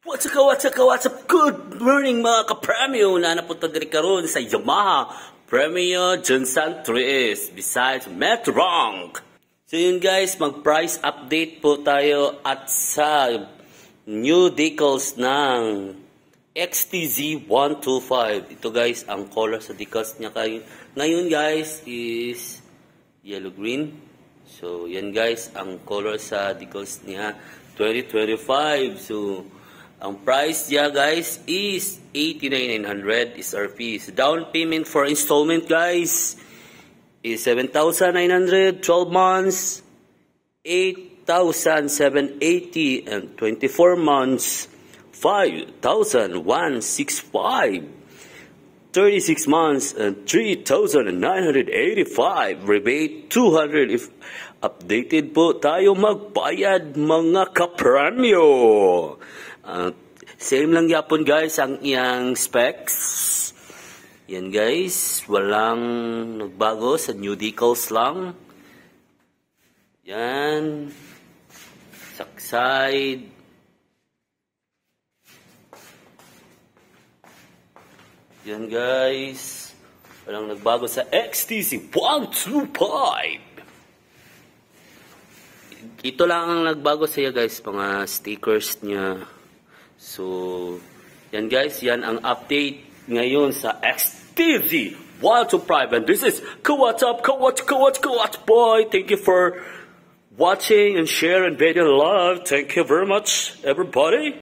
What's up? Good morning mga ka-Premio na napunta diri karon sa Yamaha Premio Junsan 3S besides Metrong. So yun guys, mag-price update po tayo at sa new decals ng XTZ125. Ito guys, ang color sa decals niya ngayon guys is yellow-green. So yan guys, ang color sa decals niya 2025. So ang price niya guys is 89,900 SRP. So, down payment for installment guys is 7,900, 12 months, 8,780, and 24 months, 5,165, 36 months, and 3,985. Rebate 200 if updated po tayo magbayad mga ka-Premio. Same lang yapon guys ang iyang specs. Yan guys, walang nagbago sa new decals lang. Yan. Sakside. Yan guys, walang nagbago sa XTZ125. Ito lang ang nagbago sa iya guys, mga stickers niya. So, yan guys, yan ang update ngayon sa XTZ125. And this is Kawatch Boy. Thank you for watching and sharing video love. Thank you very much, everybody.